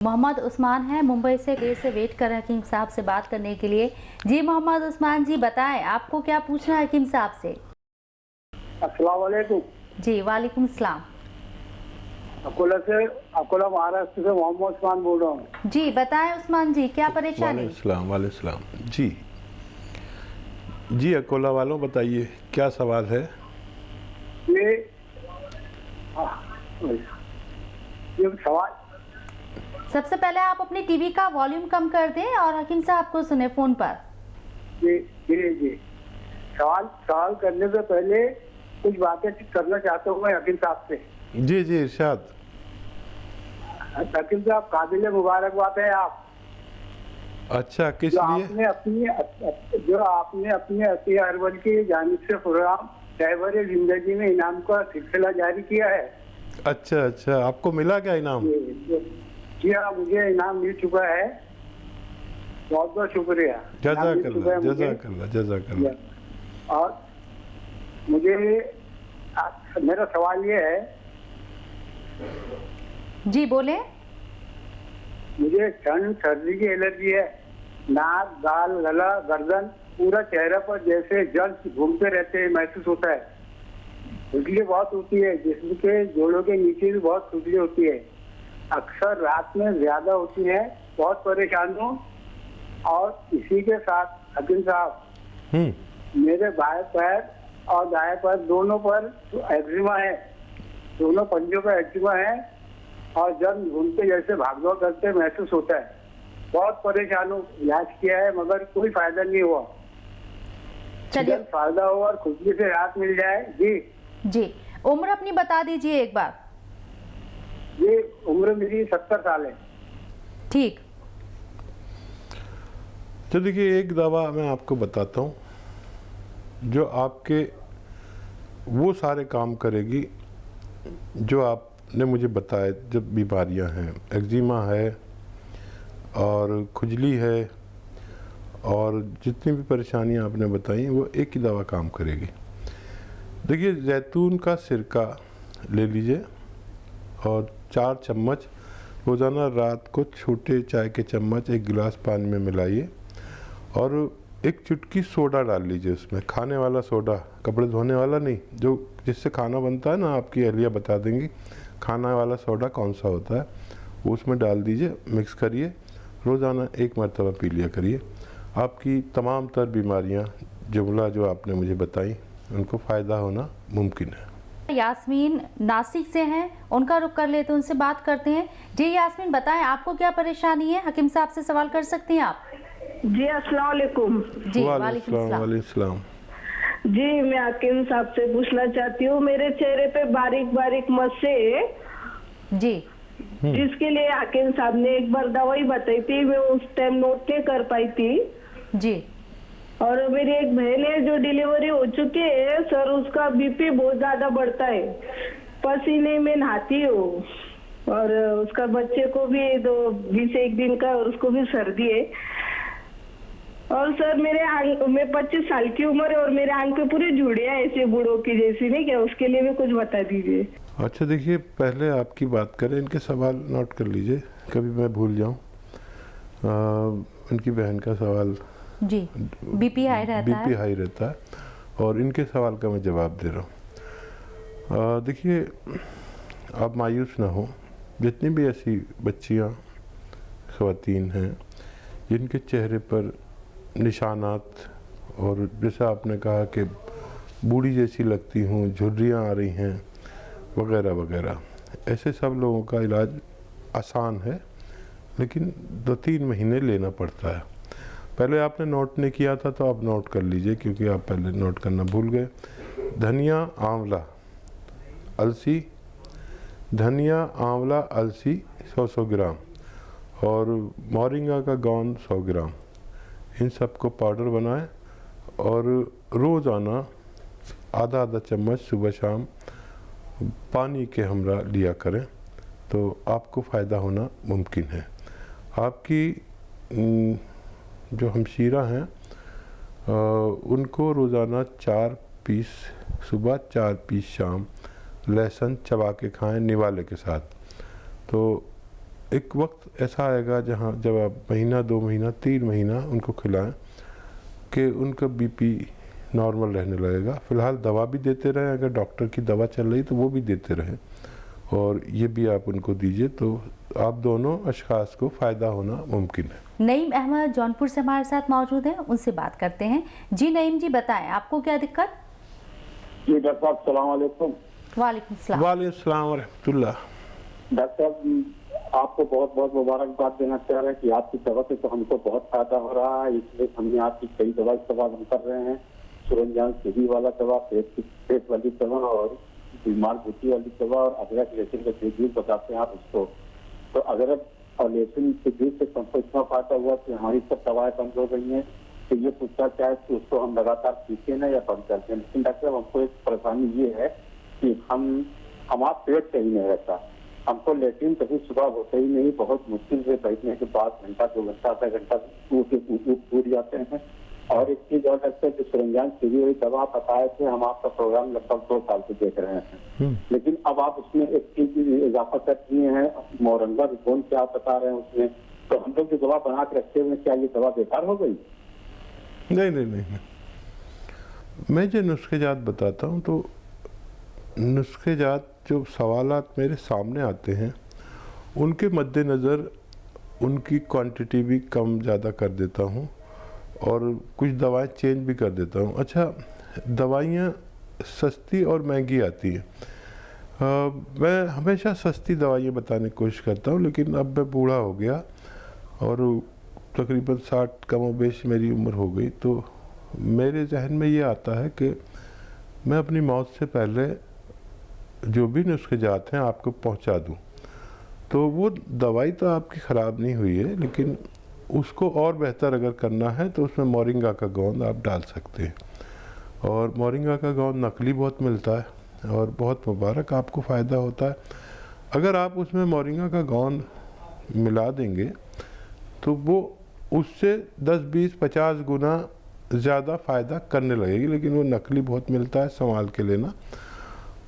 मोहम्मद उस्मान है, मुंबई से देर से वेट कर रहे हैं हकीम साहब से बात करने के लिए। जी मोहम्मद उस्मान जी बताएं, आपको क्या पूछना है हकीम साहब से? अस्सलाम वालेकुम। जी वालेकुम सलाम। अकोला महाराष्ट्र से मोहम्मद उस्मान बोल रहा हूँ। जी बताएं उस्मान जी, क्या परेशानी? वालेकुम सलाम। जी अकोला वालों बताइए क्या सवाल है? ये सवाल, सबसे पहले आप अपनी टीवी का वॉल्यूम कम कर दें और हकीम साहब को सुने फोन पर। जी जी जी, सवाल करने से पहले कुछ बातें करना चाहता हूँ मैं हकीम साहब से। जी जी इरशाद। हकीम साहब काबिल मुबारकबाद है आप। अच्छा, किस लिए? आपने अपने अतिया अरवल की जानिब से प्रोग्राम ड्राइवर जिंदगी में इनाम का सिलसिला जारी किया है। अच्छा, आपको मिला क्या इनाम? जी हाँ, मुझे इनाम मिल चुका है। बहुत बहुत शुक्रिया। जज़ाकल्लाह। और मुझे मेरा सवाल ये है। जी बोले। मुझे ठंड सर्दी की एलर्जी है। नाक, गाल, गला, गर्दन, पूरा चेहरा पर जैसे जल्द घूमते रहते हैं महसूस होता है। खुजली बहुत होती है, जिस्म के जोड़ों के नीचे भी बहुत खुजली होती है। अक्सर रात में ज्यादा होती है। बहुत परेशान हूँ। और इसी के साथ हकीम साहब, मेरे बाएं पैर और दाएं पैर दोनों पर एक्जिमा है। दोनों पंजों पर एक्जिमा है और जब घूमते जैसे भागदौड़ करते महसूस होता है। बहुत परेशान हूँ। इलाज किया है मगर कोई फायदा नहीं हुआ। चलिए, फायदा हो और खुजली से राहत मिल जाए। जी उम्र अपनी बता दीजिए एक बार। ये उम्र मेरी 70 साल है। ठीक। तो देखिए, एक दवा मैं आपको बताता हूँ जो आपके वो सारे काम करेगी जो आपने मुझे बताए। जब बीमारियां हैं, एक्जिमा है और खुजली है और जितनी भी परेशानियां आपने बताई वो एक ही दवा काम करेगी। देखिए, जैतून का सिरका ले लीजिए और 4 चम्मच रोज़ाना रात को छोटे चाय के चम्मच एक गिलास पानी में मिलाइए और एक चुटकी सोडा डाल लीजिए उसमें। खाने वाला सोडा, कपड़े धोने वाला नहीं, जो जिससे खाना बनता है ना, आपकी अहलिया बता देंगी खाना वाला सोडा कौन सा होता है। वो उसमें डाल दीजिए, मिक्स करिए, रोज़ाना 1 मरतबा पी लिया करिए। आपकी तमाम तर बीमारियाँ जुमला जो आपने मुझे बताई उनको फ़ायदा होना मुमकिन है। यास्मीन नासिक से हैं, उनका रुख कर लेते, उनसे बात करते हैं। जी यास्मीन बताएं, आपको क्या परेशानी है? हकीम साहब से सवाल कर सकती हैं आप। जी अस्सलाम वालेकुम। जी वालेकुम सलाम। जी मैं हकीम साहब से पूछना चाहती हूँ, मेरे चेहरे पे बारीक बारीक मस्से जी, जिसके लिए हकीम साहब ने एक बार दवाई बताई थी, मैं उस टाइम नोट नहीं कर पाई थी। जी। और मेरी एक बहन है जो डिलीवरी हो चुकी है सर, उसका बीपी बहुत ज्यादा बढ़ता है। पसीने में नहाती हूँ और उसका बच्चे को भी 21 दिन का, और उसको भी सर्दी है। और सर मैं 25 साल की उम्र है और मेरे आंख पे पूरी झुर्रियां ऐसे बूढ़ों की जैसी, नहीं क्या? उसके लिए भी कुछ बता दीजिए। अच्छा देखिए, पहले आपकी बात करें, इनके सवाल नोट कर लीजिए, कभी मैं भूल जाऊं। इनकी बहन का सवाल जी, बीपी हाई रहता है और इनके सवाल का मैं जवाब दे रहा हूँ। देखिए, आप मायूस ना हो। जितनी भी ऐसी बच्चियाँ, ख़वातीन हैं जिनके चेहरे पर निशानात, और जैसा आपने कहा कि बूढ़ी जैसी लगती हूँ, झुर्रियाँ आ रही हैं वगैरह वगैरह, ऐसे सब लोगों का इलाज आसान है, लेकिन 2-3 महीने लेना पड़ता है। पहले आपने नोट नहीं किया था तो आप नोट कर लीजिए, क्योंकि आप पहले नोट करना भूल गए। धनिया, आंवला, अलसी, धनिया, आंवला, अलसी 100-100 ग्राम और मोरिंगा का गौंद 100 ग्राम, इन सबको पाउडर बनाएं और रोज़ाना आधा चम्मच सुबह शाम पानी के हमरा लिया करें तो आपको फ़ायदा होना मुमकिन है। आपकी जो हमशीरा हैं उनको रोज़ाना 4 पीस सुबह, 4 पीस शाम लहसुन चबा के खाएं निवाले के साथ, तो एक वक्त ऐसा आएगा जहाँ जब आप महीना 2 महीना 3 महीना उनको खिलाएं कि उनका बीपी नॉर्मल रहने लगेगा। फ़िलहाल दवा भी देते रहें, अगर डॉक्टर की दवा चल रही तो वो भी देते रहें और ये भी आप उनको दीजिए, तो आप दोनों अशख़ास को फ़ायदा होना मुमकिन है। नईम अहमद जौनपुर से हमारे साथ मौजूद हैं, उनसे बात करते हैं। जी नईम जी, बताएं आपको क्या दिक्कत? जी डॉक्टर साहब, सलाम वालेकुम। वालेकुम सलाम। वालेकुम सलाम व रहमतुल्लाह। डॉक्टर साहब, आपको बहुत बहुत मुबारकबाद देना चाह रहे हैं कि आपकी दवा से तो हमको बहुत फायदा हो रहा है, इसलिए हमने आपकी कई दवा इस्तेमाल हम कर रहे हैं। सुरंजान सीधी वाला दवा, पेट वाली दवा और बीमार बूटी वाली दवा और अदरक लहसुन का जूस बताते हैं आप उसको। तो अदरक और लहसुन के जूस से हमको इतना फायदा हुआ कि हमारी सब दवाएं बंद हो गई हैं। तो ये पूछना चाहे कि उसको हम लगातार पीते ना या बंद करते हैं। लेकिन डॉक्टर साहब, हमको एक परेशानी ये है कि हमारा पेट सही नहीं रहता। हमको लेट्रिन कभी सुबह होते ही नहीं, बहुत मुश्किल से बैठने के बाद घंटा 2 घंटा आधा घंटा टूट जाते हैं। और एक चीज और डॉक्टर, जो सुरंजान सीधी हुई दवा बताए थे, हम आपका प्रोग्राम लगभग 2 साल से देख रहे हैं, लेकिन अब आप उसमें एक चीज इजाफा कर दिए हैं, मोरंगा रिपोर्ट क्या आप बता रहे हैं उसमें। तो हम लोग जो दवा बना के रखते हुए, क्या ये दवा बेकार हो गई? नहीं, मैं जो नुस्खेजात बताता हूँ तो नुस्खेजात जो सवालात मेरे सामने आते हैं उनके मद्देनज़र उनकी क्वांटिटी भी कम ज़्यादा कर देता हूँ और कुछ दवाएं चेंज भी कर देता हूँ। अच्छा, दवाइयाँ सस्ती और महंगी आती हैं। मैं हमेशा सस्ती दवाइयाँ बताने की कोशिश करता हूँ, लेकिन अब मैं बूढ़ा हो गया और तकरीबन 60 कमोबेश मेरी उम्र हो गई, तो मेरे जहन में ये आता है कि मैं अपनी मौत से पहले जो भी नुस्खेजात हैं आपको पहुंचा दूं। तो वो दवाई तो आपकी ख़राब नहीं हुई है, लेकिन उसको और बेहतर अगर करना है तो उसमें मोरिंगा का गोंद आप डाल सकते हैं। और मोरिंगा का गोंद नकली बहुत मिलता है और बहुत मुबारक, आपको फ़ायदा होता है। अगर आप उसमें मोरिंगा का गोंद मिला देंगे तो वो उससे 10, 20, 50 गुना ज़्यादा फ़ायदा करने लगेगी, लेकिन वो नकली बहुत मिलता है, संभाल के लेना।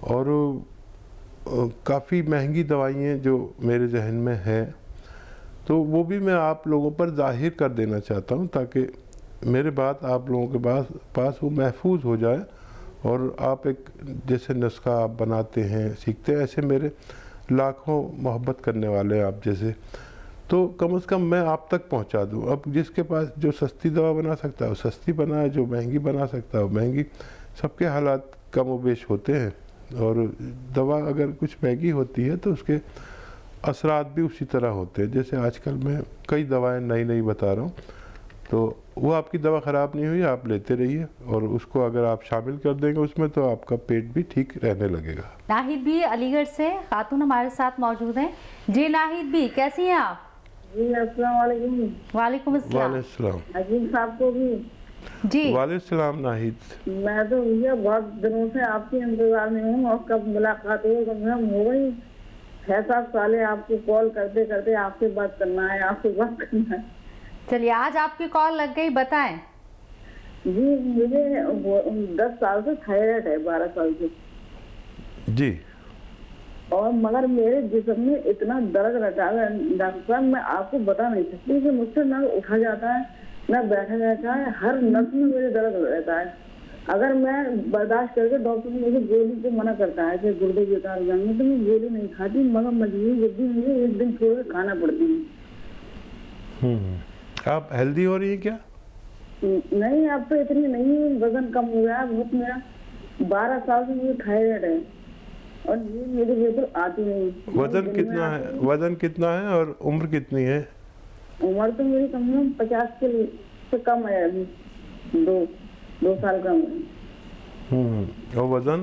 और काफ़ी महंगी दवाइयाँ जो मेरे जहन में हैं, तो वो भी मैं आप लोगों पर ज़ाहिर कर देना चाहता हूँ ताकि मेरे बात आप लोगों के पास वो महफूज हो जाए और आप एक जैसे नुस्खा आप बनाते हैं, सीखते हैं, ऐसे मेरे लाखों मोहब्बत करने वाले हैं आप जैसे, तो कम से कम मैं आप तक पहुंचा दूं। अब जिसके पास जो सस्ती दवा बना सकता है वो सस्ती बनाए, जो महंगी बना सकता है वो महंगी। सबके हालात कम बेश होते हैं और दवा अगर कुछ महंगी होती है तो उसके असरात भी उसी तरह होते हैं। जैसे आजकल मैं कई दवाएं नई बता रहा हूँ, तो वो आपकी दवा ख़राब नहीं हुई, आप लेते रहिए और उसको अगर आप शामिल कर देंगे उसमें तो आपका पेट भी ठीक रहने लगेगा। नाहिद भी अलीगढ़ से खातून हमारे साथ मौजूद हैं। जी नाहिद भी, कैसी हैं आप? जी अस्सलाम वालेकुम। वालेकुम अस्सलाम। अजीम साहब को भी जी। वालेकुम सलाम नाहिद। मैं तो भैया बहुत दिनों से आपके इंतजार में हूँ और कब मुलाकात हो, कम से कम हो गई 6-7 साल आपको कॉल करते करते आपसे बात करना है। चलिए, आज आपकी कॉल लग गई, बताएं। जी, मुझे 10 साल से थायराइड है, 12 साल से जी। और मगर मेरे जिस्म में इतना दर्द रहता है डॉक्टर साहब, मैं आपको बता नहीं सकती कि मुझसे ना उठा जाता है ना बैठा जाता है, हर नस में मेरे दर्द रहता है। अगर मैं बर्दाश्त करके डॉक्टर मुझे गोली को मना करता है कि गुर्दे बेकार जाएंगे, तो मैं गोली नहीं खाती, मगर मजबूरी जब भी मुझे एक दिन छोड़ के खाना पड़ती है। आप हेल्दी हो रही है क्या? नहीं, अब तो इतनी नहीं, वजन कम हो गया बहुत मेरा। 12 साल से मुझे थायराइड है और ये मेरे बिल्कुल आती नहीं। वजन कितना है और उम्र कितनी है? उम्र तो मेरी कम से कम 50 से कम है, अभी 2 साल कम है। और वजन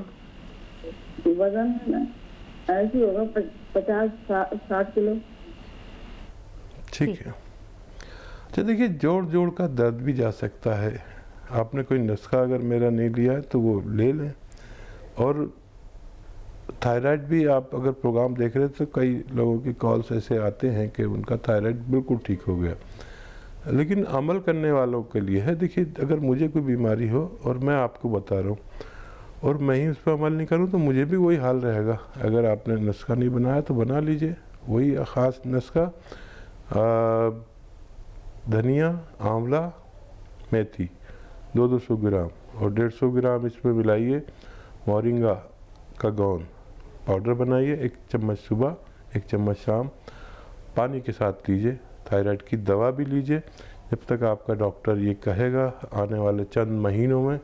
ऐसी होगा 50-60 किलो। ठीक है। अच्छा देखिए, जोड़ का दर्द भी जा सकता है। आपने कोई नुस्खा अगर मेरा नहीं लिया है तो वो ले लें। और थायराइड भी आप अगर प्रोग्राम देख रहे हैं तो कई लोगों की कॉल्स ऐसे आते हैं कि उनका थायराइड बिल्कुल ठीक हो गया, लेकिन अमल करने वालों के लिए है। देखिए, अगर मुझे कोई बीमारी हो और मैं आपको बता रहा हूँ और मैं ही उस पर अमल नहीं करूँ तो मुझे भी वही हाल रहेगा। अगर आपने नुस्खा नहीं बनाया तो बना लीजिए, वही ख़ास नुस्खा, धनिया, आंवला, मेथी 200 ग्राम और 150 ग्राम इसमें मिलाइए मोरिंगा का गोंद पाउडर बनाइए। 1 चम्मच सुबह, 1 चम्मच शाम, पानी के साथ लीजिए। थायराइड की दवा भी लीजिए जब तक आपका डॉक्टर ये कहेगा आने वाले चंद महीनों में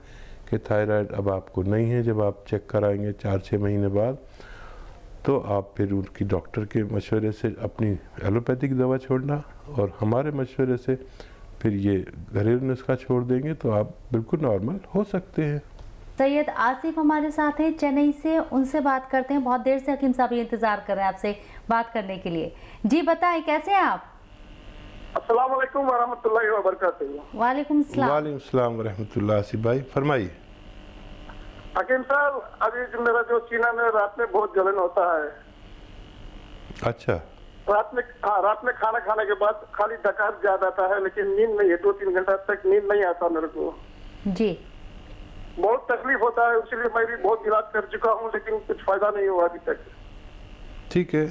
कि थायराइड अब आपको नहीं है। जब आप चेक कराएंगे 4-6 महीने बाद, तो आप फिर उनकी डॉक्टर के मशवरे से अपनी एलोपैथिक दवा छोड़ना और हमारे मशवरे से फिर ये घरेलू नुस्खा छोड़ देंगे तो आप बिल्कुल नॉर्मल हो सकते हैं। सैयद आसिफ हमारे साथ हैं चेन्नई से, उनसे बात करते हैं। बहुत देर से हकीम साहब ये इंतजार कर रहे हैं आपसे बात करने के लिए। जी बताएं, कैसे हैं आप? अस्सलाम वालेकुम वरहमतुल्लाहि वबरकातुहू। वालेकुम सलाम। वालेकुम सलाम वरहमतुल्लाह। आसिफ भाई फरमाइए। हकीम साहब, अभी जो मेरा जो सीना में रात में बहुत जलन होता है। अच्छा, रात में खाना खाने के बाद खाली डकार ज्यादा आता है, लेकिन नींद नहीं है। 2-3 घंटा तक नींद नहीं आता मेरे को। जी, बहुत तकलीफ होता है, इसलिए मैं भी बहुत इलाज कर चुका हूँ, लेकिन कुछ फायदा नहीं हुआ अभी तक। ठीक है,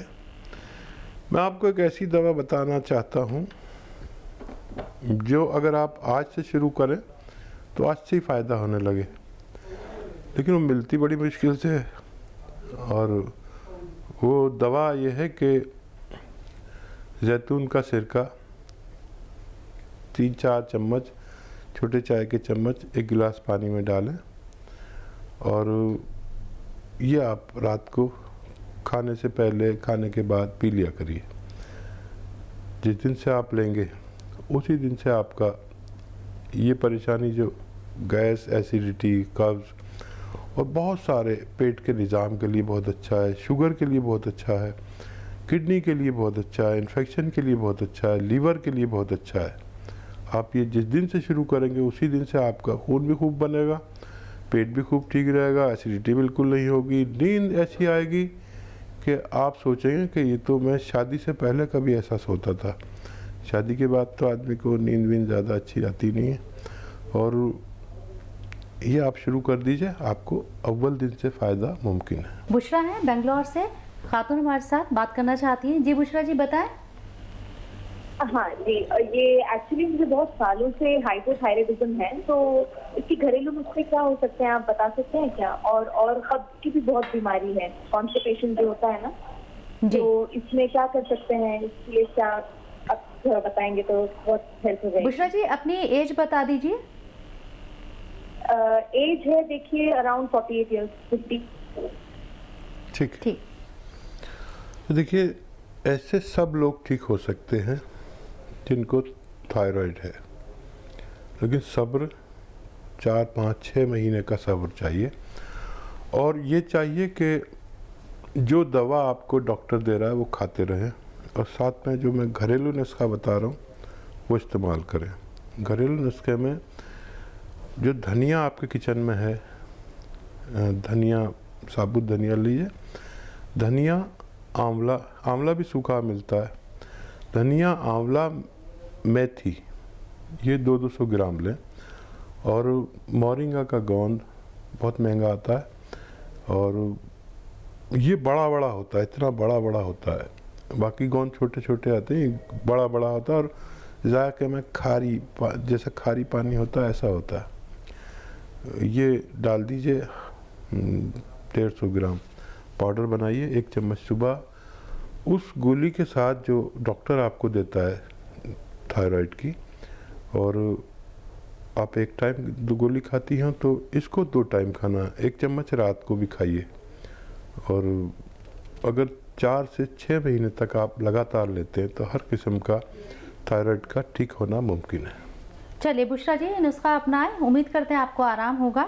मैं आपको एक ऐसी दवा बताना चाहता हूँ जो अगर आप आज से शुरू करें तो आज से ही फ़ायदा होने लगे, लेकिन वो मिलती बड़ी मुश्किल से है। और वो दवा ये है कि जैतून का सिरका 3-4 चम्मच, छोटे चाय के चम्मच 1 गिलास पानी में डालें और ये आप रात को खाने से पहले, खाने के बाद पी लिया करिए। जिस दिन से आप लेंगे उसी दिन से आपका ये परेशानी जो गैस, एसिडिटी, कब्ज़ और बहुत सारे पेट के निज़ाम के लिए बहुत अच्छा है, शुगर के लिए बहुत अच्छा है, किडनी के लिए बहुत अच्छा है, इन्फेक्शन के लिए बहुत अच्छा है, लीवर के लिए बहुत अच्छा है। आप ये जिस दिन से शुरू करेंगे उसी दिन से आपका खून भी खूब बनेगा, पेट भी खूब ठीक रहेगा, एसिडिटी बिल्कुल नहीं होगी, नींद ऐसी आएगी कि आप सोचेंगे कि ये तो मैं शादी से पहले कभी ऐसा सोता था। शादी के बाद तो आदमी को नींद वींद ज़्यादा अच्छी आती नहीं है। और ये आप शुरू कर दीजिए, आपको अव्वल दिन से फ़ायदा मुमकिन है। बुशरा है बेंगलोर से, खातून हमारे साथ बात करना चाहती हैं। जी बुशरा जी बताएं। हाँ जी, ये एक्चुअली मुझे बहुत सालों से हाइपोथायराइडिज्म है, तो इसकी घरेलू नुस्खे क्या हो सकते हैं, आप बता सकते हैं क्या? और कब्ज की भी बहुत बीमारी है, कॉन्स्टिपेशन जो होता है ना, जी, तो इसमें क्या कर सकते हैं? इसलिए क्या आप थोड़ा बताएंगे तो बहुत हेल्प हो जाएगी। बुशरा जी अपनी एज बता दीजिए। एज है देखिए अराउंड 48 ईयर्स, 50। ठीक, ठीक, तो देखिए ऐसे सब लोग ठीक हो सकते हैं जिनको थायराइड है, लेकिन सब्र 4-5-6 महीने का सब्र चाहिए। और ये चाहिए कि जो दवा आपको डॉक्टर दे रहा है वो खाते रहें और साथ में जो मैं घरेलू नुस्खा बता रहा हूँ वो इस्तेमाल करें। घरेलू नुस्खे में जो धनिया आपके किचन में है, धनिया, साबुत धनिया लीजिए, धनिया, आंवला भी सूखा मिलता है, धनिया, आंवला, मेथी, ये 200 ग्राम लें। और मोरिंगा का गोंद बहुत महंगा आता है और ये बड़ा बड़ा होता है, इतना बड़ा बड़ा होता है। बाकी गोंद छोटे छोटे आते हैं, बड़ा बड़ा होता है और जायके में जैसा खारी पानी होता है ऐसा होता है। ये डाल दीजिए 150 ग्राम, पाउडर बनाइए, 1 चम्मच सुबह। उस गोली के साथ जो डॉक्टर आपको देता है थायराइड की, और आप एक टाइम 2 गोली खाती हैं तो इसको 2 टाइम खाना, 1 चम्मच रात को भी खाइए। और अगर 4 से 6 महीने तक आप लगातार लेते हैं तो हर किस्म का थायराइड का ठीक होना मुमकिन है। चलिए बुशरा जी नुस्खा अपनाएं, उम्मीद करते हैं आपको आराम होगा।